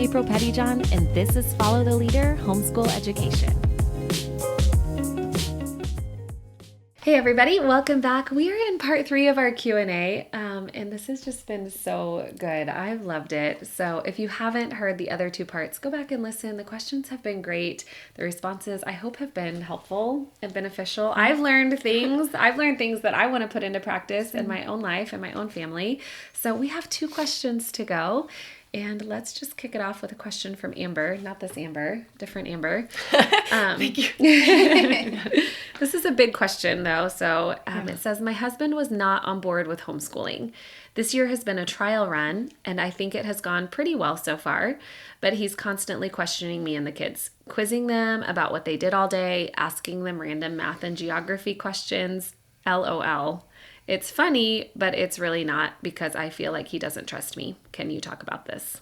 April Pettyjohn, and this is Follow the Leader Homeschool Education. Hey everybody, welcome back. We are in part 3 of our Q&A, and this has just been so good. I've loved it. So if you haven't heard the other 2 parts, go back and listen. The questions have been great. The responses, I hope, have been helpful and beneficial. I've learned things that I want to put into practice in my own life and my own family. So we have 2 questions to go. And let's just kick it off with a question from Amber. Not this Amber, different Amber. Thank you. This is a big question, though. So It says, my husband was not on board with homeschooling. This year has been a trial run, and I think it has gone pretty well so far. But he's constantly questioning me and the kids, quizzing them about what they did all day, asking them random math and geography questions. LOL. It's funny, but it's really not, because I feel like he doesn't trust me. Can you talk about this?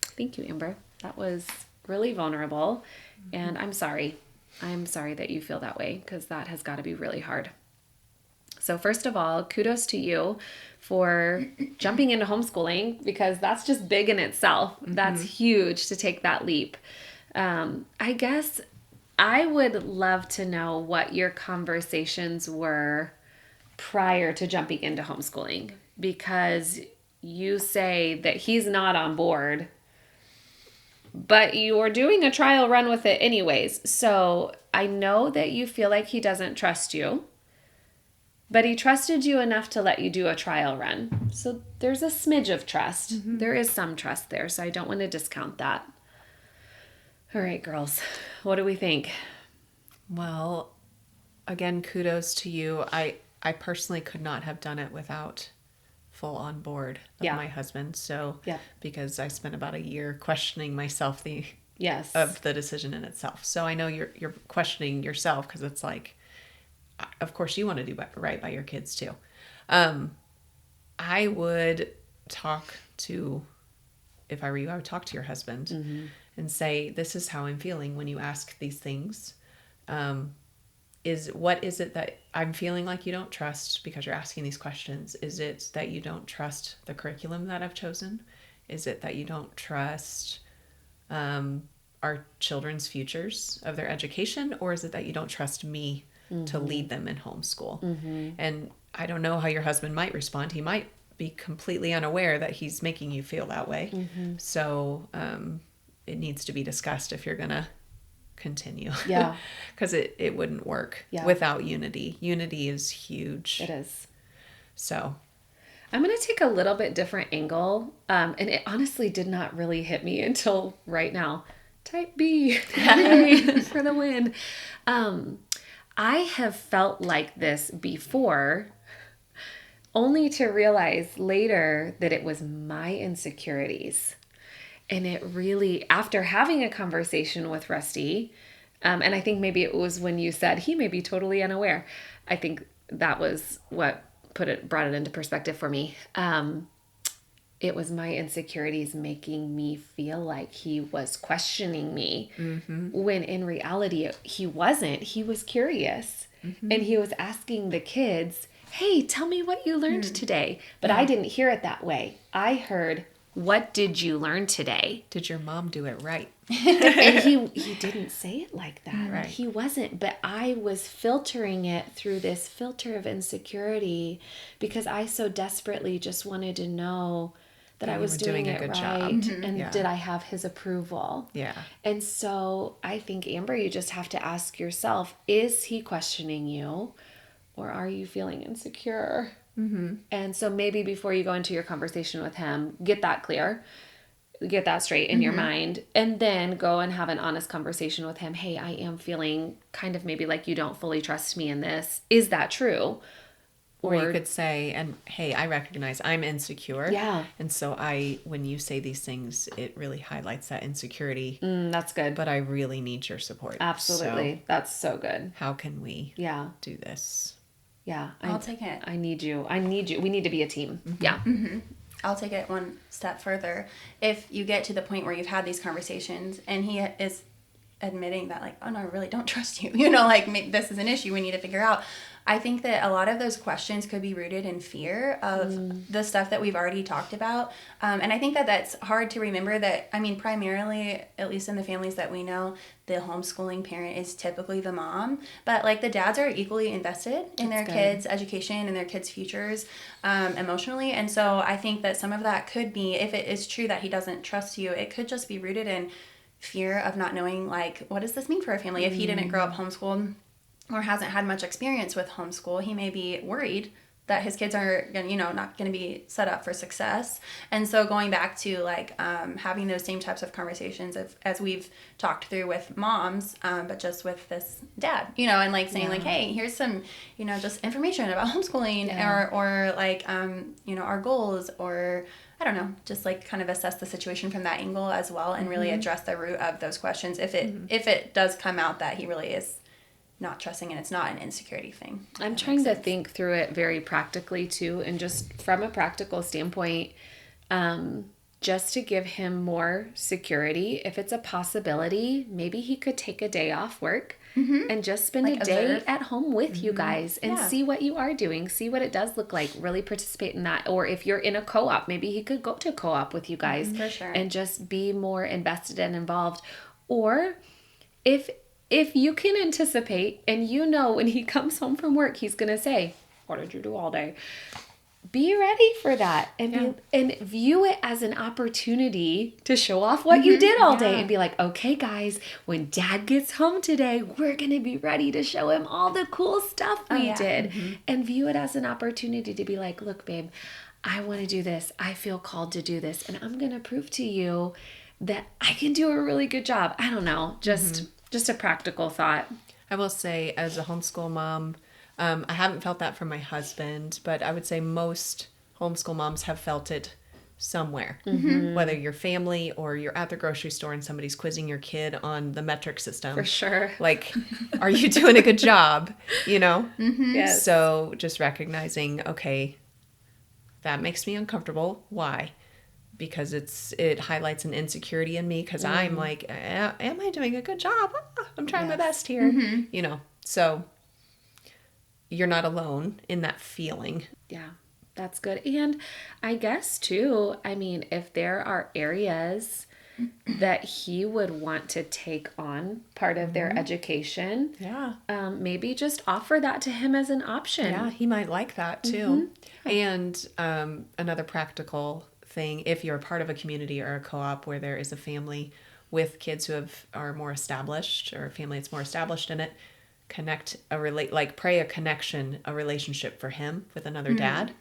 Thank you, Amber. That was really vulnerable, and I'm sorry. I'm sorry that you feel that way, because that has got to be really hard. So first of all, kudos to you for jumping into homeschooling, because that's just big in itself. That's huge to take that leap. I guess I would love to know what your conversations were prior to jumping into homeschooling, because you say that he's not on board, but you're doing a trial run with it anyways. So I know that you feel like he doesn't trust you, but he trusted you enough to let you do a trial run. So there's a smidge of trust. There is some trust there, so I don't want to discount that. All right, girls, what do we think? Well, again, kudos to you. I personally could not have done it without full on board of my husband. So, because I spent about a year questioning myself of the decision in itself. So I know you're questioning yourself, because it's like, of course you want to do right by your kids too. I would talk to, if I were you, I would talk to your husband and say, this is how I'm feeling when you ask these things. What is it that I'm feeling like you don't trust because you're asking these questions? Is it that you don't trust the curriculum that I've chosen? Is it that you don't trust our children's futures of their education? Or is it that you don't trust me to lead them in homeschool? And I don't know how your husband might respond. He might be completely unaware that he's making you feel that way. So it needs to be discussed if you're going to continue. Because it wouldn't work without unity. Unity is huge. It is. So I'm going to take a little bit different angle. And it honestly did not really hit me until right now. Type B for the win. I have felt like this before, only to realize later that it was my insecurities. And it really, after having a conversation with Rusty, and I think maybe it was when you said he may be totally unaware. I think that was what brought it into perspective for me. It was my insecurities making me feel like he was questioning me, when in reality he wasn't. He was curious, and he was asking the kids, "Hey, tell me what you learned today." But I didn't hear it that way. I heard, "What did you learn today? Did your mom do it right?" And he didn't say it like that. Right. He wasn't. But I was filtering it through this filter of insecurity, because I so desperately just wanted to know that I was doing it right. And did I have his approval? Yeah. And so I think, Amber, you just have to ask yourself, is he questioning you, or are you feeling insecure? And so maybe before you go into your conversation with him, get that clear, get that straight in your mind, and then go and have an honest conversation with him. Hey, I am feeling kind of maybe like you don't fully trust me in this. Is that true? Or you could say, and hey, I recognize I'm insecure. Yeah. And so when you say these things, it really highlights that insecurity. That's good. But I really need your support. Absolutely. So that's so good. how can we do this? Yeah. I'll take it. I need you. We need to be a team. Yeah. I'll take it one step further. If you get to the point where you've had these conversations and he is admitting that, like, oh no, I really don't trust you, like, maybe this is an issue we need to figure out, I think that a lot of those questions could be rooted in fear of the stuff that we've already talked about. And I think that that's hard to remember that, I mean, primarily, at least in the families that we know, the homeschooling parent is typically the mom, but like the dads are equally invested in their kids' education and their kids' futures emotionally. And so I think that some of that could be, if it is true that he doesn't trust you, it could just be rooted in fear of not knowing, like, what does this mean for a family? If he didn't grow up homeschooled or hasn't had much experience with homeschool, he may be worried that his kids are, not going to be set up for success. And so going back to like having those same types of conversations as we've talked through with moms, but just with this dad, and like saying like, hey, here's some, just information about homeschooling or like, our goals, or I don't know, just like kind of assess the situation from that angle as well, and really address the root of those questions if it does come out that he really is not trusting and it's not an insecurity thing. I'm trying to think through it very practically too, and just from a practical standpoint, just to give him more security. If it's a possibility, maybe he could take a day off work and just spend a day at home with you guys and see what you are doing, see what it does look like, really participate in that. Or if you're in a co-op, maybe he could go to co-op with you guys for sure, and just be more invested and involved. Or if you can anticipate and when he comes home from work, he's going to say, what did you do all day? Be ready for that and view it as an opportunity to show off what you did all day and be like, okay, guys, when dad gets home today, we're going to be ready to show him all the cool stuff we did, and view it as an opportunity to be like, look, babe, I want to do this. I feel called to do this, and I'm going to prove to you that I can do a really good job. I don't know, just a practical thought. I will say, as a homeschool mom, I haven't felt that from my husband, but I would say most homeschool moms have felt it somewhere. Whether you're family or you're at the grocery store and somebody's quizzing your kid on the metric system. For sure. Like, are you doing a good job? Yes. So just recognizing, okay, that makes me uncomfortable. Why? Because it highlights an insecurity in me, because I'm like, am I doing a good job? I'm trying my best here. So you're not alone in that feeling. Yeah, that's good. And I guess too, I mean, if there are areas that he would want to take on part of their education, maybe just offer that to him as an option. Yeah, he might like that too. And another practical thing, if you're a part of a community or a co-op where there is a family with kids who are more established, or a family that's more established in it, pray a connection, a relationship for him with another dad,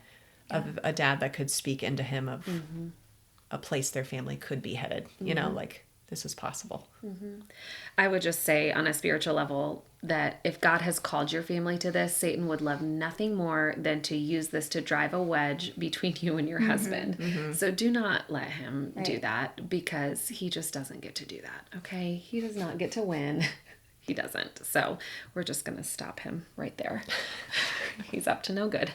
of a dad that could speak into him of a place their family could be headed, like this is possible. I would just say on a spiritual level that if God has called your family to this, Satan would love nothing more than to use this to drive a wedge between you and your husband. So do not let him do that, because he just doesn't get to do that. Okay. He does not get to win. He doesn't. So we're just going to stop him right there. He's up to no good.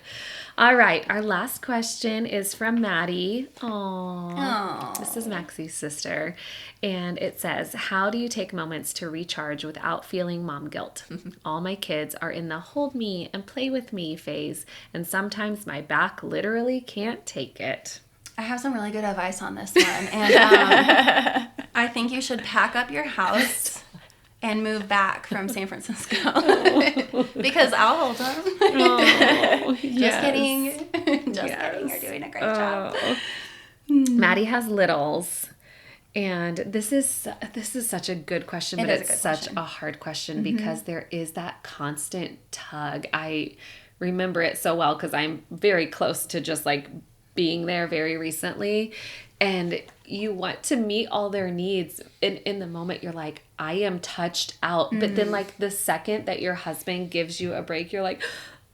All right. Our last question is from Maddie. Aww. This is Maxie's sister. And it says, how do you take moments to recharge without feeling mom guilt? All my kids are in the hold me and play with me phase, and sometimes my back literally can't take it. I have some really good advice on this one. And I think you should pack up your house and move back from San Francisco. Because I'll hold them. Just kidding. Just kidding. You're doing a great job. Maddie has littles. And this is such a good question, but it's such a hard question because there is that constant tug. I remember it so well because I'm very close to just like being there very recently. And you want to meet all their needs. In the moment, you're like, I am touched out. But then like the second that your husband gives you a break, you're like,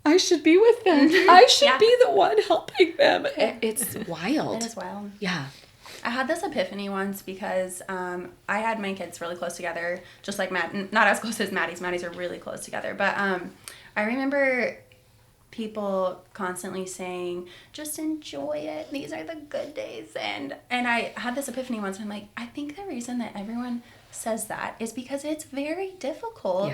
I should be with them. I should be the one helping them. It's wild. It is wild. Yeah. I had this epiphany once because I had my kids really close together, just like Matt, not as close as Maddie's. Maddie's are really close together. But I remember people constantly saying, just enjoy it. These are the good days. And I had this epiphany once. And I'm like, I think the reason that everyone says that is because it's very difficult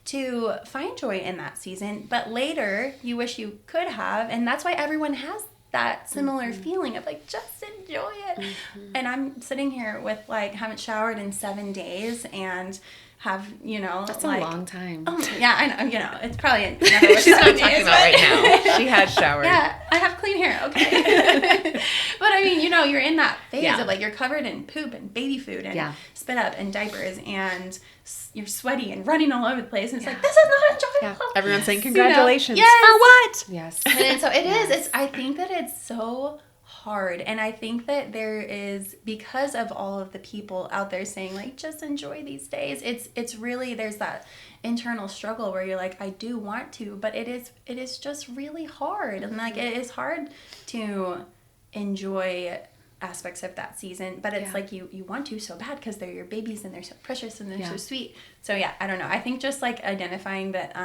to find joy in that season, but later you wish you could have, and that's why everyone has that similar feeling of like, just enjoy it. And I'm sitting here with like, haven't showered in 7 days and have, that's like, a long time. Oh, yeah, I know, it's probably she's not talking about right now. She has showered. Yeah, I have clean hair, okay. But I mean, you're in that phase of like, you're covered in poop and baby food and spit up and diapers, and you're sweaty and running all over the place, and it's like, this is not enjoyable. Everyone's saying congratulations. Yes. For what? Yes. And so it is. I think that it's so hard, and I think that there is, because of all of the people out there saying like, just enjoy these days, it's really, there's that internal struggle where you're like, I do want to, but it is just really hard, and like, it is hard to enjoy aspects of that season, but it's like you want to so bad because they're your babies and they're so precious and they're so sweet. So I don't know, I think just like identifying that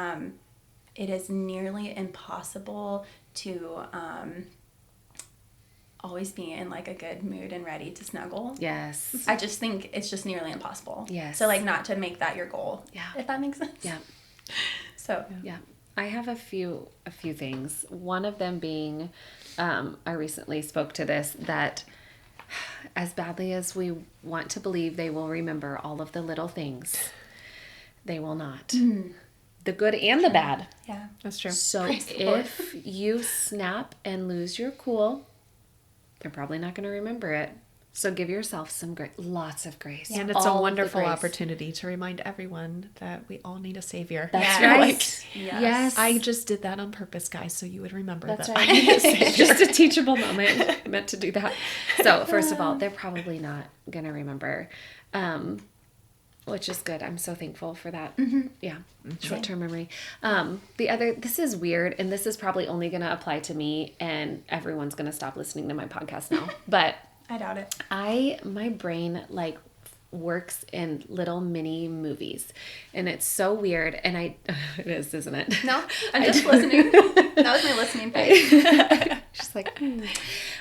it is nearly impossible to always be in like a good mood and ready to snuggle. Yes. I just think it's just nearly impossible. Yes. So like, not to make that your goal. Yeah. If that makes sense. Yeah. So. Yeah. I have a few things. One of them being, I recently spoke to this, that as badly as we want to believe they will remember all of the little things, they will not. Mm. The good and the bad. Yeah. That's true. So if you snap and lose your cool, they're probably not going to remember it. So give yourself lots of grace. Yeah. And it's a wonderful opportunity to remind everyone that we all need a savior. That's right. Like, yes. I just did that on purpose, guys, so you would remember That's that right. I need a savior. It's just a teachable moment meant to do that. So first of all, they're probably not going to remember, which is good. I'm so thankful for that. Mm-hmm. Yeah. Short-term memory. This is weird, and this is probably only going to apply to me, and everyone's going to stop listening to my podcast now. But I doubt it. My brain like works in little mini movies, and it's so weird. And it is, isn't it? No, I'm just listening. That was my listening phase. Just like,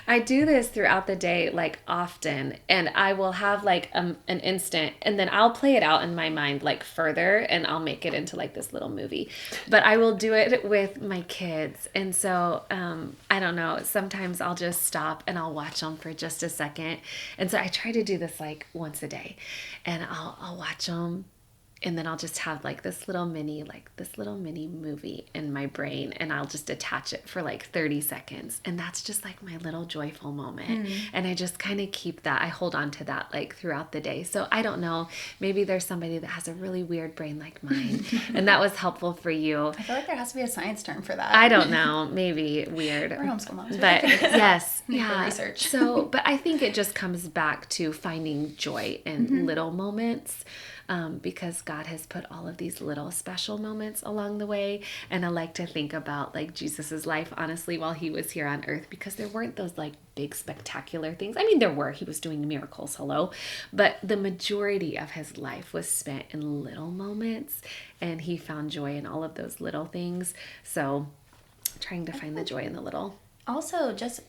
I do this throughout the day, like often, and I will have like an instant, and then I'll play it out in my mind like further, and I'll make it into like this little movie. But I will do it with my kids, and so I don't know. Sometimes I'll just stop and I'll watch them for just a second, and so I try to do this like once a day, and I'll watch them. And then I'll just have like this little mini movie in my brain, and I'll just attach it for like 30 seconds. And that's just like my little joyful moment. And I just kind of keep that. I hold on to that like throughout the day. So I don't know, maybe there's somebody that has a really weird brain like mine, and that was helpful for you. I feel like there has to be a science term for that. I don't know, maybe weird. We're homeschool moms. But yes, yeah. Research. So, but I think it just comes back to finding joy in little moments. Because God has put all of these little special moments along the way. And I like to think about like Jesus's life, honestly, while he was here on earth, because there weren't those like big spectacular things. I mean, there were, he was doing miracles, but the majority of his life was spent in little moments, and he found joy in all of those little things. So trying to find the joy in the little. Also, just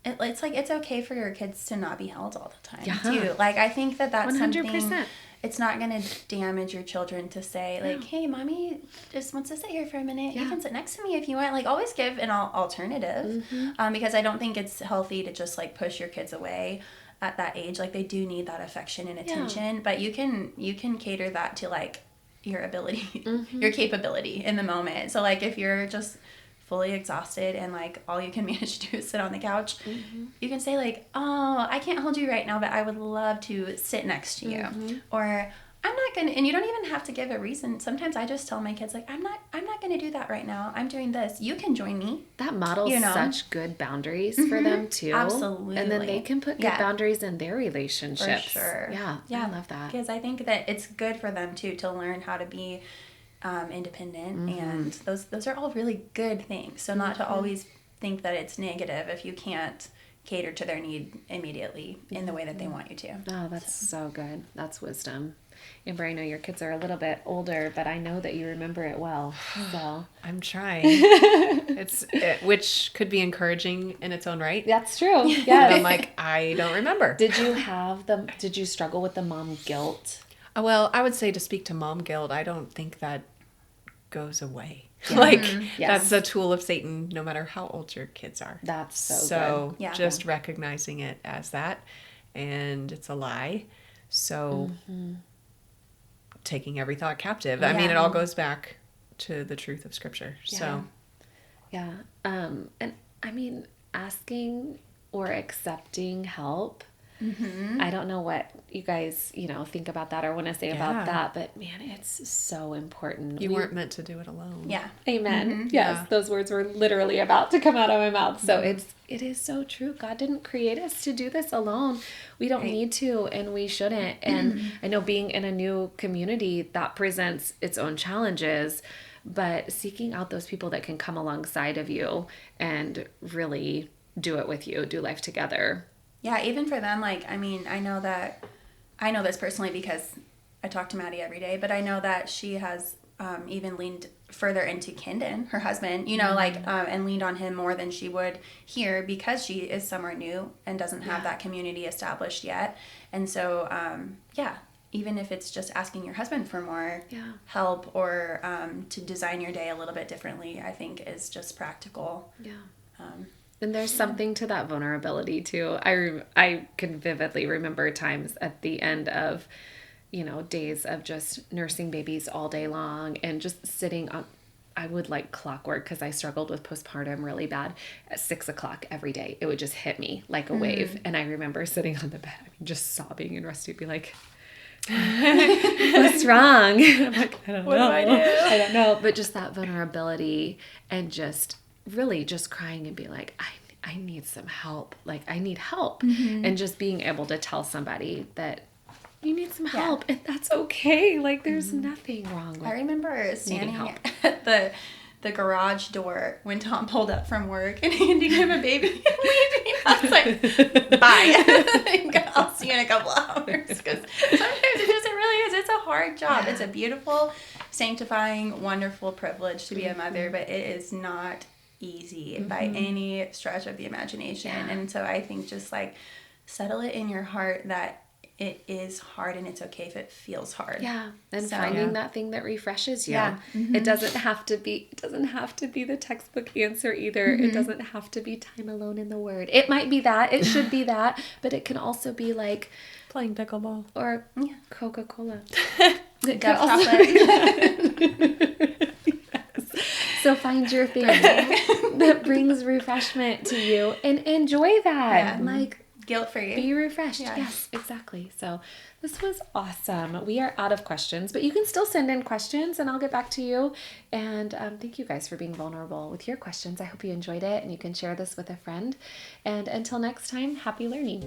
it's like, it's okay for your kids to not be held all the time too. Like, I think that's 100%. Something. It's not going to damage your children to say, like, hey, mommy just wants to sit here for a minute. You can sit next to me if you want. Like, always give an alternative. Because I don't think it's healthy to just, like, push your kids away at that age. Like, they do need that affection and attention. Yeah. But you can cater that to, like, your ability, your capability in the moment. So, like, if you're just fully exhausted and like all you can manage to do is sit on the couch, you can say like, oh, I can't hold you right now, but I would love to sit next to you. Or I'm not gonna, and you don't even have to give a reason. Sometimes I just tell my kids like, I'm not gonna do that right now. I'm doing this. You can join me. That models such good boundaries for them too. Absolutely. And then they can put good boundaries in their relationships. For sure. Yeah. I love that. Because I think that it's good for them too to learn how to be independent, and those are all really good things. So not to always think that it's negative if you can't cater to their need immediately in the way that they want you to. Oh, that's so good. That's wisdom. Amber, I know your kids are a little bit older, but I know that you remember it well. So I'm trying. Which could be encouraging in its own right. That's true. Yeah. But I'm like, I don't remember. Did you struggle with the mom guilt? Well, I would say to speak to mom guilt, I don't think that goes away. Yeah. Like, Yes. that's a tool of Satan, no matter how old your kids are. That's so So good. Yeah. just recognizing it as that, and it's a lie. So taking every thought captive. I mean, it all goes back to the truth of Scripture. So Yeah. And I mean, asking or accepting help. I don't know what you guys, think about that or want to say about that, but man, it's so important. You weren't meant to do it alone. Yeah. Amen. Yes, those words were literally about to come out of my mouth. So it is so true. God didn't create us to do this alone. We don't need to, and we shouldn't. And I know being in a new community, that presents its own challenges, but seeking out those people that can come alongside of you and really do it with you, do life together. Yeah, even for them, like, I mean, I know this personally because I talk to Maddie every day, but I know that she has even leaned further into Kendon, her husband, and leaned on him more than she would here because she is somewhere new and doesn't have that community established yet. And so, even if it's just asking your husband for more help or to design your day a little bit differently, I think is just practical. Yeah. And there's something to that vulnerability too. I can vividly remember times at the end of, days of just nursing babies all day long and just sitting up. I would like clockwork because I struggled with postpartum really bad at 6:00 every day. It would just hit me like a wave. And I remember sitting on the bed, just sobbing, and Rusty would be like, what's wrong? I'm like, I don't know. Do I do? I don't know. But just that vulnerability and just really just crying and be like, I need some help. Like, I need help. And just being able to tell somebody that you need some help and that's okay. Like, there's nothing wrong with I remember standing help. at the garage door when Tom pulled up from work and handing him a baby and leaving. I was like, bye. I'll see you in a couple hours. Because sometimes it really is. It's a hard job. It's a beautiful, sanctifying, wonderful privilege to be a mother, but it is not easy by any stretch of the imagination. And so I think just like settle it in your heart that it is hard and it's okay if it feels hard. Yeah. And finding that thing that refreshes you. Yeah. It doesn't have to be the textbook answer either. It doesn't have to be time alone in the Word. It might be that. It should be that. But it can also be like Playing pickleball. Or Coca-Cola. Dove chocolate. So find your thing that brings refreshment to you and enjoy that. Yeah. Like, Guilt-free. be refreshed. Yeah. Yes, exactly. So this was awesome. We are out of questions, but you can still send in questions and I'll get back to you. And thank you guys for being vulnerable with your questions. I hope you enjoyed it and you can share this with a friend. And until next time, happy learning.